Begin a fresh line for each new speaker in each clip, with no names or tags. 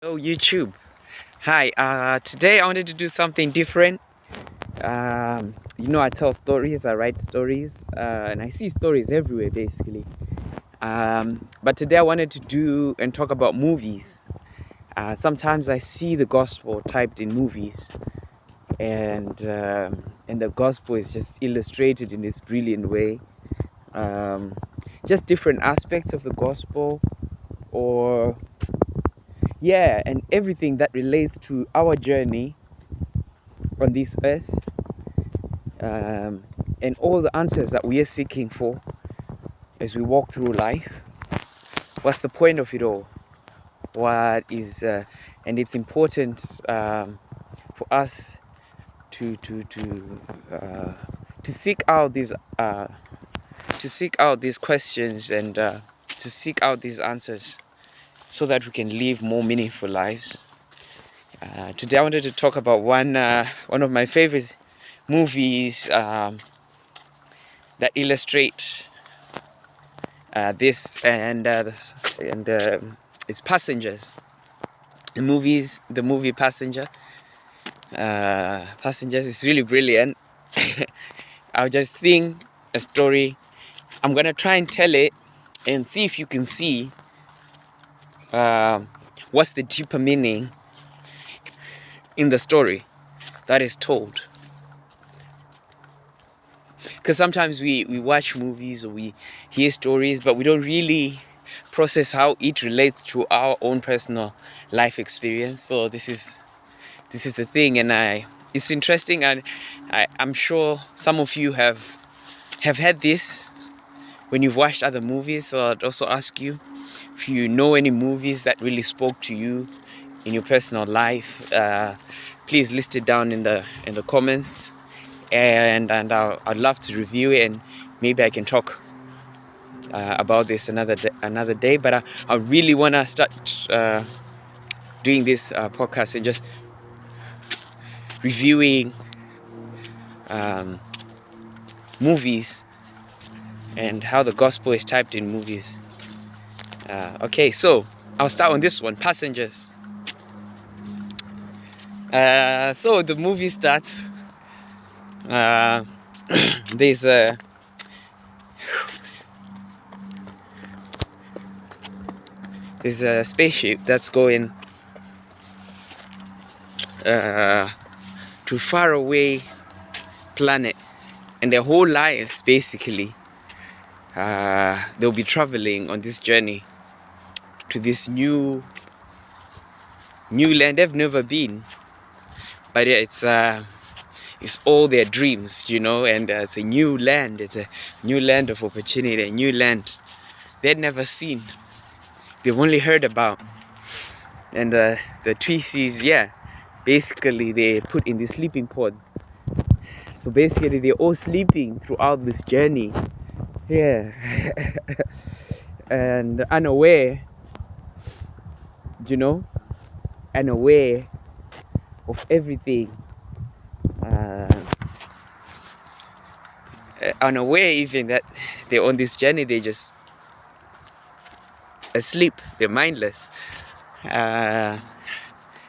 Hello YouTube. Hi, today I wanted to do something different. I tell stories, I write stories, and I see stories everywhere basically. But today I wanted to do and talk about movies. Sometimes I see the gospel typed in movies, and the gospel is just illustrated in this brilliant way. Um, just different aspects of the gospel, or yeah, and everything that relates to our journey on this earth, um, and all the answers that we are seeking for as we walk through life. What's the point of it all? What is and it's important for us to to to to seek out these questions, and to seek out these answers so that we can live more meaningful lives. Today I wanted to talk about one of my favorite movies that illustrate this, and it's Passengers. The movie Passengers is really brilliant. I'll just think a story. I'm gonna try and tell it and see if you can see what's the deeper meaning in the story that is told. Because sometimes we watch movies or we hear stories, but we don't really process how it relates to our own personal life experience. So this is the thing, and it's interesting, and I'm sure some of you have had this when you've watched other movies. So I'd also ask you if you know any movies that really spoke to you in your personal life. Please list it down in the comments, and I'd love to review it, and maybe I can talk about this another day. But I really want to start doing this podcast and just reviewing movies and how the gospel is typed in movies. Okay, so I'll start on this one, Passengers. So the movie starts. There's a spaceship that's going to far away planet, and their whole lives basically they'll be traveling on this journey to this new land they've never been. But it's all their dreams, and it's a new land. It's a new land of opportunity, a new land they'd never seen. They've only heard about. And the species, basically they put in the sleeping pods. So basically they're all sleeping throughout this journey. Yeah. And unaware of everything. Unaware even that they're on this journey. They're just asleep. They're mindless. They're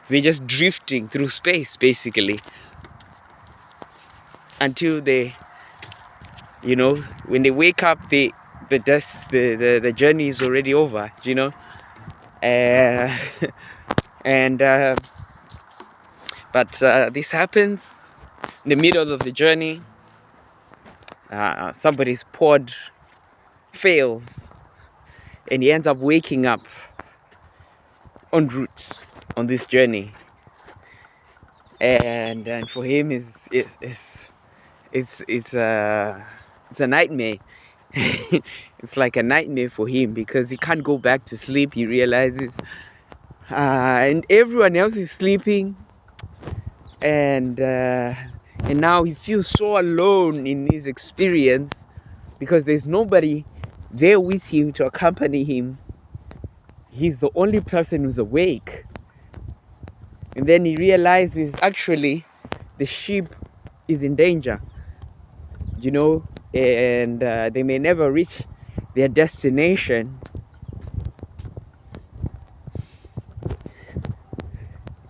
just drifting through space basically, until they, when they wake up, the journey is already over. And but this happens in the middle of the journey. Somebody's pod fails, and he ends up waking up en route on this journey. And for him, it's a nightmare. It's like a nightmare for him, because he can't go back to sleep. He realizes, and everyone else is sleeping, and now he feels so alone in his experience, because there's nobody there with him to accompany him. He's the only person who's awake. And then he realizes, actually, the ship is in danger, and they may never reach their destination.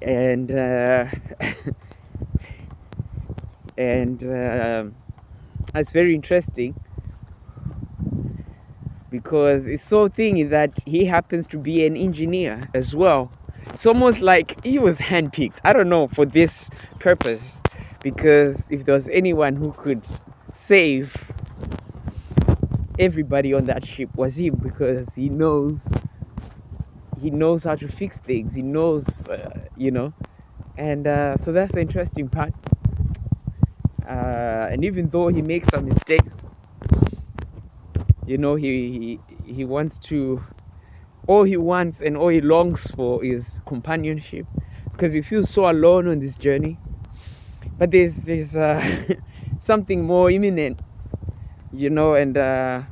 and and it's very interesting because it's so thing that he happens to be an engineer as well. It's almost like he was handpicked, I don't know, for this purpose, because if there was anyone who could save everybody on that ship was him, because he knows how to fix things. He knows, and so that's the interesting part. And even though he makes some mistakes, he wants to. All he wants and all he longs for is companionship, because he feels so alone on this journey. But there's something more imminent, and that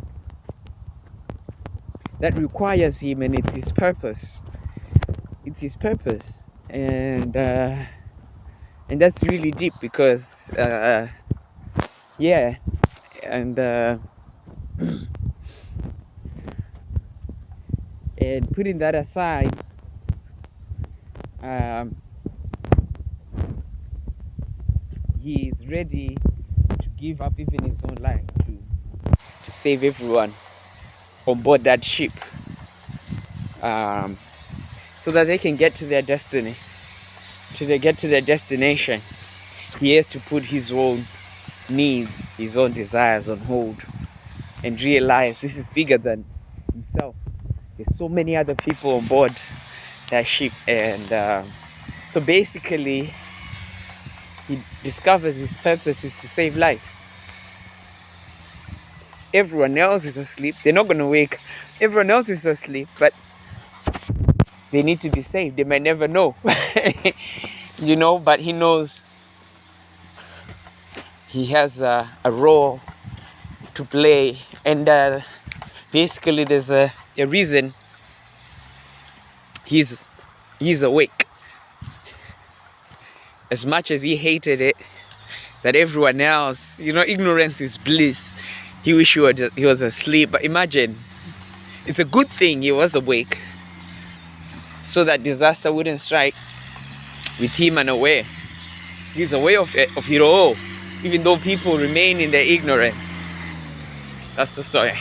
requires him, and it's his purpose. It's his purpose, and that's really deep, because yeah, and and putting that aside, he is ready to give up even his own life to save everyone on board that ship, so that they can get to their destiny. Till they get to their destination, he has to put his own needs, his own desires on hold, and realize this is bigger than himself. There's so many other people on board that ship, and so basically he discovers his purpose is to save lives. Everyone else is asleep. They're not going to wake. Everyone else is asleep, but they need to be saved. They might never know. But he knows he has a role to play. And basically there's a reason he's awake. As much as he hated it, that everyone else, ignorance is bliss. He wish he was asleep. But imagine, it's a good thing he was awake, so that disaster wouldn't strike with him unaware. He's aware of it all, even though people remain in their ignorance. That's the story.